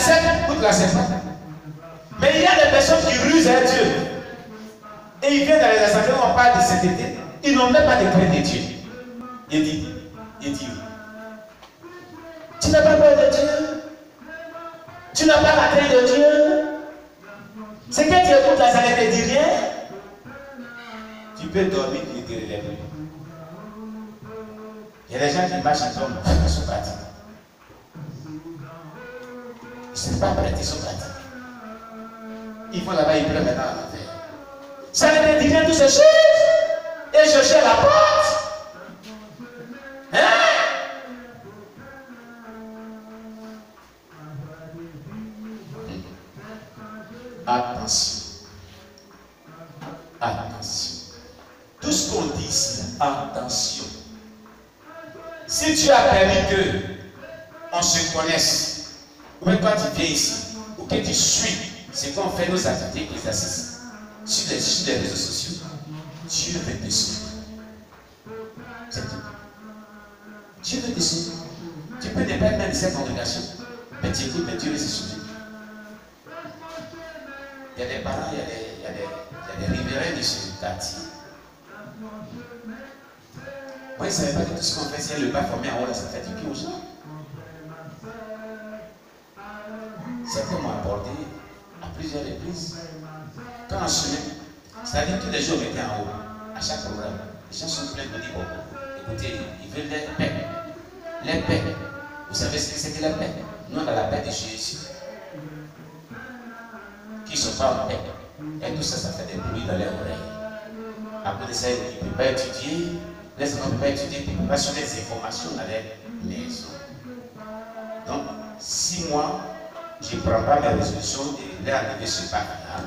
l'acceptent ou tu ne l'acceptes pas. Mais il y a des personnes qui rusent à Dieu. Et ils viennent dans les assemblées où on parle de sainteté. Ils n'ont même pas de crainte de Dieu. Il dit, tu n'as pas peur de Dieu. Tu n'as pas la crainte de Dieu. C'est que tu écoutes là, ça ne te dit rien. Tu peux dormir et te relèver. Il y a des gens qui marchent, ils sont partis. Ils ne sont pas prêts, ils sont partis. Ils vont là-bas, ils pleurent maintenant à l'enfer. Ça ne te dit rien toutes ces choses. Et je cherche la porte. Hein? Attention. Attention. Tout ce qu'on dit ici, attention. Si tu as permis que on se connaisse, ou même quand tu viens ici, ou que tu suis ce qu'on fait nos activités exercices sur les réseaux sociaux, Dieu veut te sauver. C'est tout. Dieu veut te sauver. Tu peux ne pas être même de cette congrégation, mais tu écoutes, mais Dieu veut te sauver. Il y a des parents, il y a des riverains de ce quartier. Moi, ils ne savaient pas que tout ce qu'on fait, c'est le bas formé en haut, là, ça fait du bien aux gens. Certains m'ont abordé à plusieurs reprises. Quand on se met, c'est-à-dire que tous les jours, on était en haut, à chaque programme. Les gens sont pleins de dire, bon, écoutez, ils veulent la paix. La paix. Vous savez ce que c'est que la paix? Nous, on a la paix de Jésus. Qui ne sont pas en paix. Et tout ça, ça fait des bruits dans leurs oreilles. Après de ça, ils ne peuvent pas étudier. Les enfants ne peuvent pas étudier, ils ne peuvent pas chercher des informations dans leur maison. Donc, si moi, je ne prends pas mes résolutions et leur arriver ce bac-là,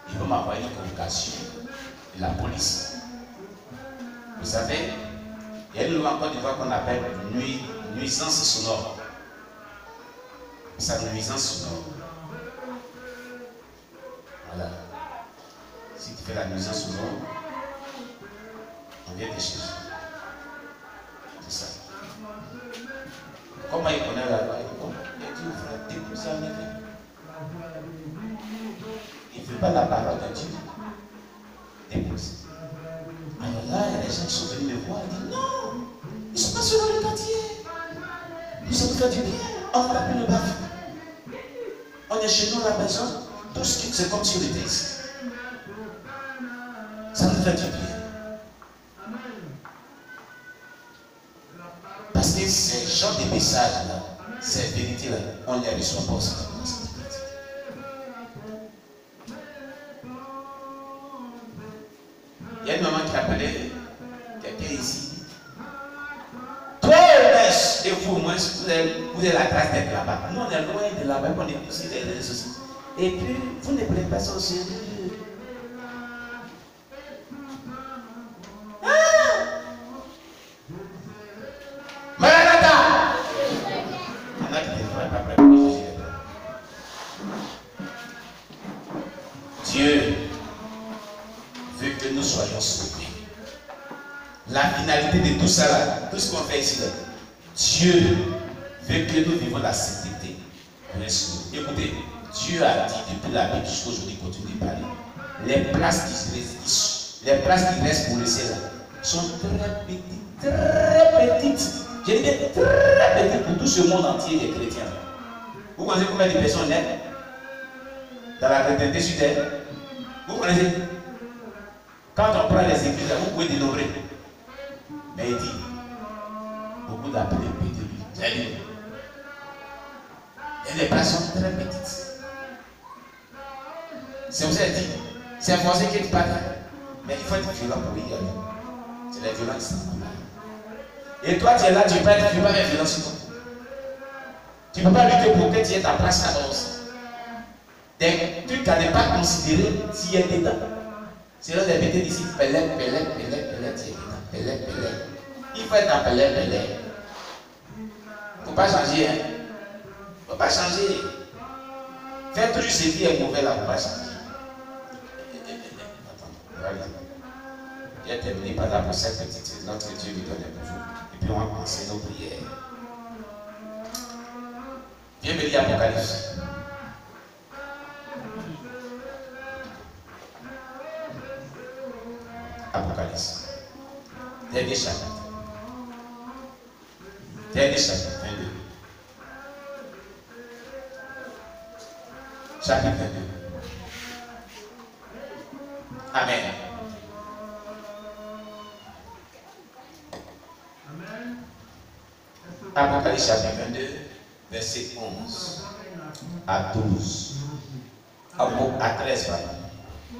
ils vont m'envoyer une convocation de la police. Vous savez, il y a une loi en Côte d'Ivoire qu'on appelle nuisance sonore. C'est nuisance sonore. Voilà. Si tu fais la nuisance sonore, on vient te chercher. C'est ça. Comment il connaît la loi? Il dit, vous frère, déposez en effet. Il ne fait pas la parole de Dieu. Dépose. Alors là, il y a des gens qui sont venus me voir et disent, non, ils ne sont pas sur le quartier. Nous avons fait du bien. On n'a pas pu le battre. On est chez nous à la maison. Tout ce qui c'est comme si on était ici. Ça nous fait du bien. Parce que ces genres de messages-là, ces vérités-là, on ne les reçoit pas aussi. Il y a une maman qui appelait quelqu'un ici. Toi, et vous, moi, vous avez la grâce d'être là-bas. Nous, on est loin de là-bas, on est aussi des réseaux sociaux. Et puis, vous ne prenez pas ça au sérieux. Maranatha! Il y en a qui ne devraient pas préparer Jésus. Dieu veut que nous soyons sauvés. La finalité de tout ça, là, tout ce qu'on fait ici, là, Dieu veut que nous vivons la sainteté. Écoutez, Dieu a dit depuis la Bible jusqu'à aujourd'hui, continue de parler. Les places qui restent pour le ciel sont très petites. Je dis bien très petites pour tout ce monde entier des chrétiens. Vous connaissez combien de personnes naissent dans la chrétienté sur terre? Vous connaissez? Quand on prend les églises, vous pouvez dénombrer. Mais il dit, beaucoup d'appelés de lui. Et les places sont très petites. C'est pour ça qu'il dit, c'est un français qui est pas là. Mais il faut être violent pour y aller. C'est la violence qui s'en va. Et toi, tu es là, tu ne peux pas être violent sur toi. Tu ne peux pas lutter pour que tu aies ta place là-bas aussi. Des trucs à ne pas considérer, tu es dedans. C'est là que les bêtises ici, pellet, tu es dedans. Pellet. Il faut être en pellet. Il ne faut pas changer. Il ne faut pas changer. Faire tout ce qui est mauvais là, il ne faut pas changer. J'ai terminé par là pour cette petite notre Dieu lui donne pour vous. Et puis on va commencer nos prières. Viens me lire Apocalypse. Apocalypse. Dernier chapitre. Dernier chapitre, 22. Chapitre 22. Amen. Apocalypse chapitre 22, verset 11 à 12. À 13, pardon.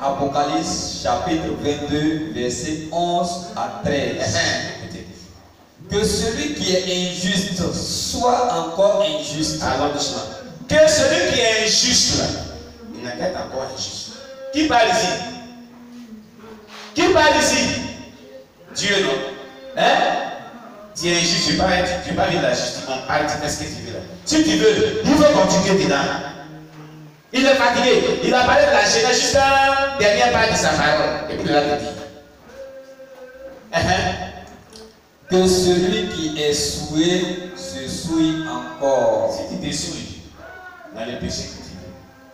Apocalypse chapitre 22, verset 11 à 13. Que celui qui est injuste soit encore injuste. Alors doucement. Que celui qui est injuste là, il n'a qu'à être encore injuste. Qui parle ici? Qui parle ici? Dieu, non? Hein? Tu es injuste, tu ne pas vivre la justice. On parle, tu fais ce que tu veux là. Si tu veux, il faut continuer dedans. Il est fatigué. Il a parlé de la jeunesse jusqu'à dernière part de sa parole. Et puis il a dit. Que celui qui est souillé se souille encore. Si tu te souilles dans le péché que tu veux,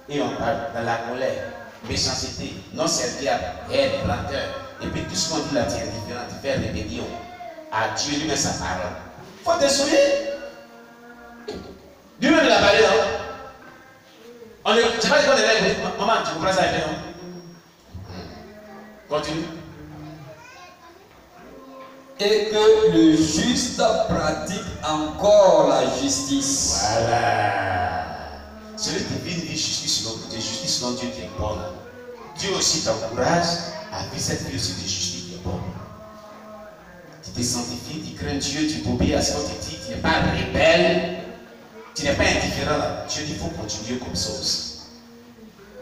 et on parle dans la colère, méchanceté, non serviable, haine, lenteur, et puis tout ce qu'on dit là, tu es indifférent, tu fais rébellion à Dieu lui-même sa parole. Il faut te souiller. Lui-même il a parlé, non? C'est pas dit qu'on est là, maman, tu comprends ça, non? Continue. Et que le juste pratique encore la justice. Voilà. Celui qui vit une vie de justice selon Dieu qui est bonne. Dieu aussi t'encourage à vivre cette vie aussi de justice qui est bonne. Tu te sanctifies, tu crains Dieu, tu t'obéis à ce qu'on te dit, tu n'es pas rebelle, tu n'es pas indifférent là. Dieu dit qu'il faut continuer comme ça aussi.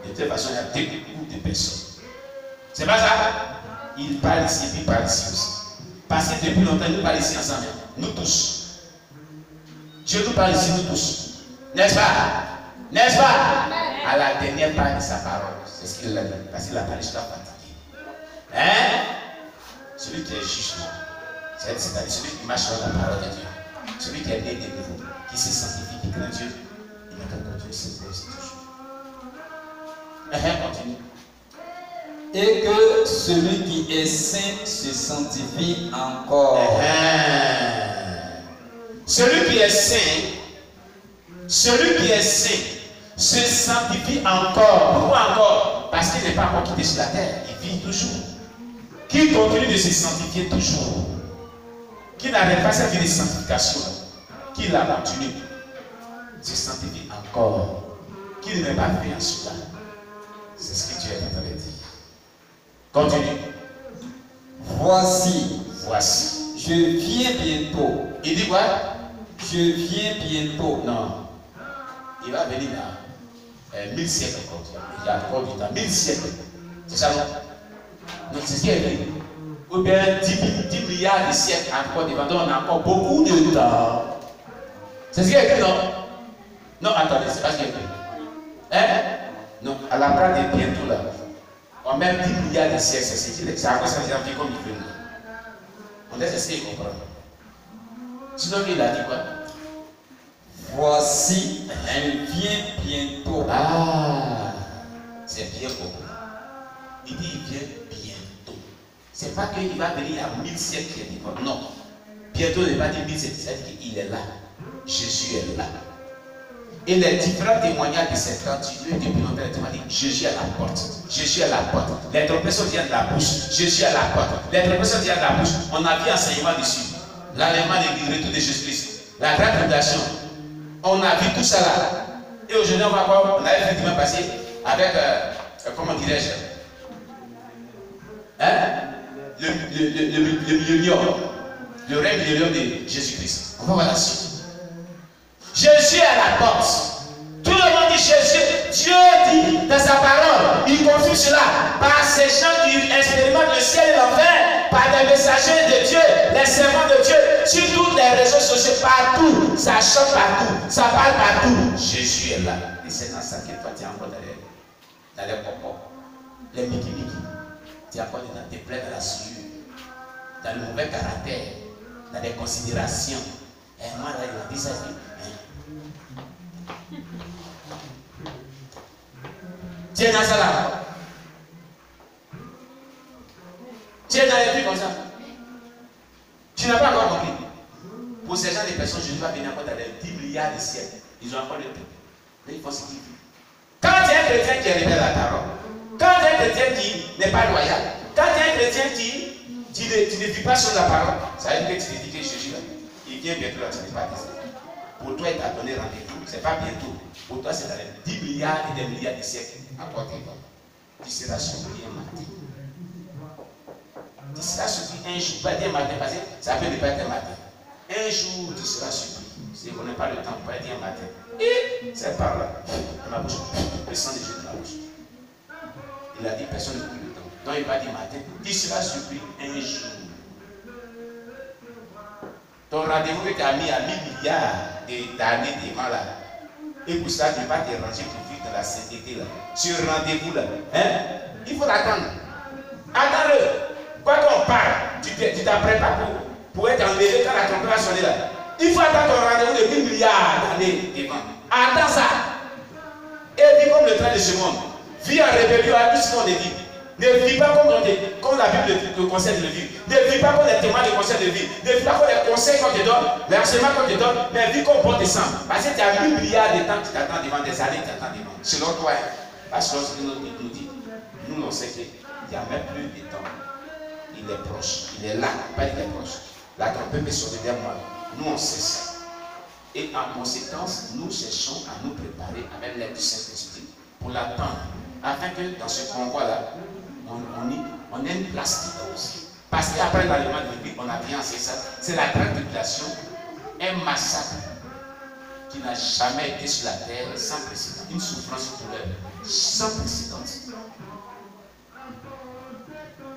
De toute façon, il y a beaucoup de personnes. C'est pas ça? Il parle ici, puis il parle ici aussi. Parce que depuis longtemps, nous parlons ici ensemble. Nous tous. Dieu nous parle ici, nous tous. N'est-ce pas? N'est-ce pas? À la dernière part de sa parole. C'est ce qu'il a dit. Parce qu'il a parlé jusqu'à fatiguer. Hein? Celui qui est juste, c'est-à-dire celui qui marche dans la parole de Dieu. Celui qui est né de nouveau, qui se sanctifie, qui craint Dieu, il n'a qu'à continuer ses œuvres toujours. Continue. Et que celui qui est saint se sanctifie encore. Celui qui est saint se sanctifie encore. Pourquoi encore? Parce qu'il n'est pas encore quitté sur la terre. Il vit toujours. Qui continue de se sanctifier toujours. Qui n'arrête pas sa vie de sanctification. Qui la continue. Se sanctifie encore. Qui ne met pas fait en cela. C'est ce que Dieu est en train de dire. Continue. Voici. Je viens bientôt. Il dit quoi? Je viens bientôt. Non. Il va venir dans 1000 siècles encore. Il y a encore du temps. 1000 siècles. C'est ça, non? Donc c'est ce qui est écrit. Ou bien 10 milliards de siècles encore devant. Donc on a encore beaucoup de temps. C'est ce qui est écrit, non? Non, attendez, c'est pas ce qui est écrit. Hein? Non, à la place de bientôt là. On met 10 milliards de siècles, c'est ce qu'il est. C'est à quoi ça vient comme il veut. On laisse essayer de comprendre. Sinon, il a dit quoi? Voici, elle vient bientôt. Ah, c'est bien compris. Il dit il vient bientôt. C'est pas qu'il va venir à 1000 siècles qui est différent. Non. Bientôt, il va dire 1000 siècles, c'est-à-dire qu'il est là. Jésus est là. Et les différents témoignages de cette continuent depuis longtemps. Jésus est à la porte. Jésus est à la porte. Les trompettes viennent de la bouche. Jésus est à la porte. Les trompettes viennent de la bouche. On a vu enseignement dessus. L'enlèvement du retour de Jésus-Christ. La grande tribulation. On a vu tout ça là. Et aujourd'hui, on va voir. On a effectivement passé avec, comment dirais-je, le millénium. Le règne millénium de Jésus-Christ. On va voir la suite. Jésus est à la porte. Tout le monde dit Jésus. Dieu dit dans sa parole, il confirme cela par ces gens qui expérimentent le ciel et l'enfer, par des messagers de Dieu, les servants de Dieu, sur toutes les réseaux sociaux, partout. Ça chante partout, ça parle partout. Jésus est là. Et c'est dans ça qu'il faut être encore dans les popos, les miki-miki. Tu es encore dans tes plaies, dans la souillure, dans le mauvais caractère, dans les considérations. Et moi là, il a dit ça. es dans ça là. Tu es dans les trucs comme ça. Tu n'as pas encore compris. Pour ces gens, les personnes, Jésus va venir encore dans les 10 milliards de siècles. Ils ont encore le temps. Mais il faut se dire. Quand tu es un chrétien qui est rebelle à la parole, quand tu es un chrétien qui n'est pas loyal, quand tu es un chrétien qui ne vit pas sur la parole, ça veut dire que tu te dis que Jésus là, il vient bientôt là, tu n'es pas décédé. Pour toi, il t'a donné rendez-vous. Ce n'est pas bientôt. Pour toi, c'est dans les 10 milliards et des milliards de siècles. À côté de toi. Tu seras surpris un matin. Tu seras surpris un jour. Pas dire matin, parce que ça peut ne pas être un matin. Un jour, tu seras surpris. Si on n'a pas le temps, on peut dire un matin. Et c'est par là, dans ma bouche, le sang de Jésus dans la bouche. Il a dit, personne ne prit le temps. Donc il va dire matin, tu seras surpris un jour. Ton rendez-vous que tu as mis à 1000 milliards d'années devant là. Et pour ça, tu ne vas pas te ranger pour vivre dans la sainteté là. Ce rendez-vous là. Hein? Il faut l'attendre. Attends-le. Quand on parle, tu t'apprêtes pas pour être enlevé quand la trompette va sonner là. Il faut attendre ton rendez-vous de 1000 milliards d'années devant. Attends ça. Et vis comme le train de ce monde. Vis en rébellion à tout ce qu'on dit. Ne vis pas comme la Bible te conseille de vivre. Ne vis pas comme les témoins te conseillent de vivre. Ne vis pas comme les conseils qu'on te donne, les renseignements qu'on te donne, mais vis comme bon te semble. Parce que tu as 1000 milliards de temps qui t'attendent devant, des années qui t'attendent devant. Selon toi, parce que lorsque nous dit, nous on sait qu'il n'y a même plus de temps. Il est proche. Il est là, pas il est proche. La trompette peut sonner derrière moi. Nous on sait ça. Et en conséquence, nous cherchons à nous préparer avec l'aide du Saint-Esprit pour l'attendre. Afin que dans ce convoi-là, on ait une place qui aussi. Parce qu'après l'aliment de Bible, on a bien c'est ça. C'est la grande tribulation, un massacre qui n'a jamais été sur la terre sans précédent. Une souffrance pour l'heure sans précédent.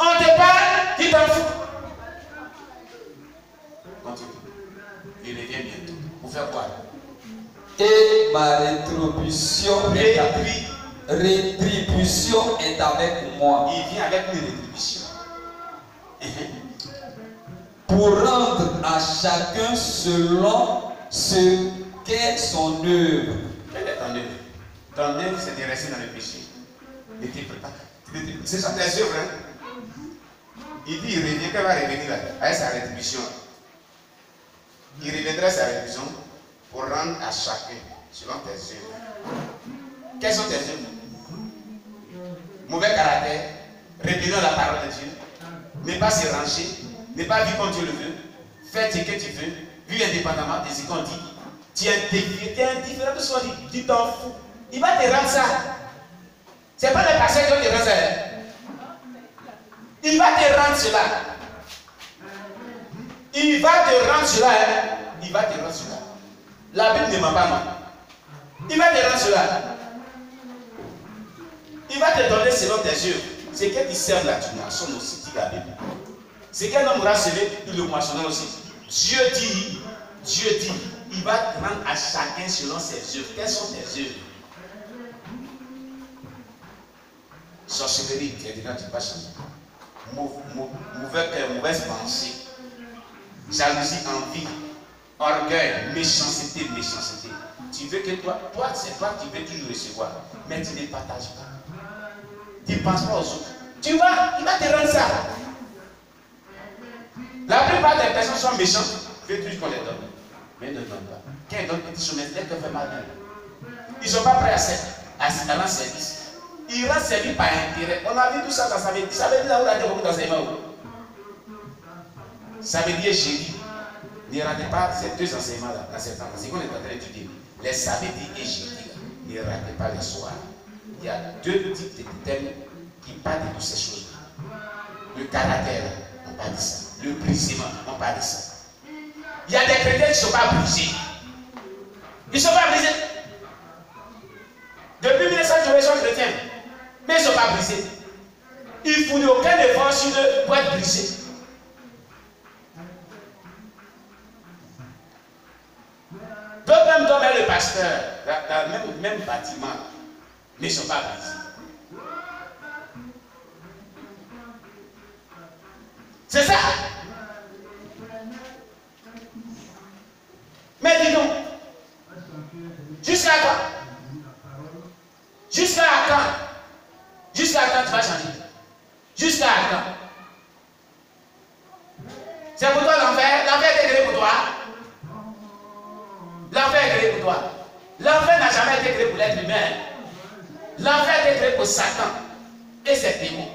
On te parle, tu t'en fous. Continue. Il revient bientôt. Pour faire quoi? Et ma rétribution est avec moi. Il vient avec une rétribution. Pour rendre à chacun selon ce qu'est son œuvre. Quelle est ton œuvre? Ton œuvre, c'est de rester dans le péché. C'est ça tes œuvres. Il dit, il revient, qu'elle va revenir là, avec sa rétribution. Il reviendra à sa rétribution pour rendre à chacun selon tes œuvres. Quelles sont tes œuvres? Mauvais caractère, rébellion à la parole de Dieu, ne pas se ranger, ne pas vivre comme Dieu le veut, faire ce que tu veux, vivre indépendamment de ce qu'on dit. Tu es indifférent de ce qu'on dit, tu t'en fous. Il va te rendre ça. Ce n'est pas le pasteur qui va te rendre ça. Il va te rendre cela. Il va te rendre cela. Il va te rendre cela. La Bible ne ment pas mal. Il va te rendre cela. Il va te donner selon tes yeux. Ce que tu sers là, tu moissonnes aussi, dit la Bible. Ce qu'un homme aura semé, il le moissonnera aussi. Dieu dit, il va rendre à chacun selon ses œuvres. Quelles sont tes œuvres? Sorcellerie, tu es dedans, tu ne peux pas changer. Mauvaise pensée, jalousie, envie, orgueil, méchanceté. Tu veux que toi c'est toi qui veux toujours recevoir, mais tu ne partages pas. Tu ne penses pas aux autres. Il va te rendre ça. La plupart des personnes sont méchantes, veulent toujours qu'on les donne, mais ne donnent pas. Quand ils donnent quelque chose, mais dès qu'on fait mal, ils ne sont pas prêts à rendre service. Il rend service par intérêt. On a vu tout ça dans sa vie. Ça veut dire là où on a beaucoup d'enseignements. Ça veut dire Jésus. Ne ratez pas ces deux enseignements-là dans cette temps. C'est qu'on est en train d'étudier. Les samedis et jeudi. Ne ratez pas les soirs. Il y a deux types de thèmes qui parlent de toutes ces choses-là. Le caractère, on parle de ça. Le brisement, on parle de ça. Il y a des chrétiens qui ne sont pas brisés. Ils ne sont pas brisés. Depuis 1900, ils sont chrétiens. Mais ils ne sont pas brisés. Il ne fournit aucun effort sur eux pour être brisés. D'autres même dorment le pasteur dans le même bâtiment, mais ils ne sont pas brisés. C'est ça. Mais dis donc, jusqu'à quand? Jusqu'à quand Jusqu'à quand? C'est pour toi l'enfer? L'enfer est créé pour toi? L'enfer est créé pour toi. L'enfer n'a jamais été créé pour l'être humain. L'enfer est créé pour Satan et ses démons.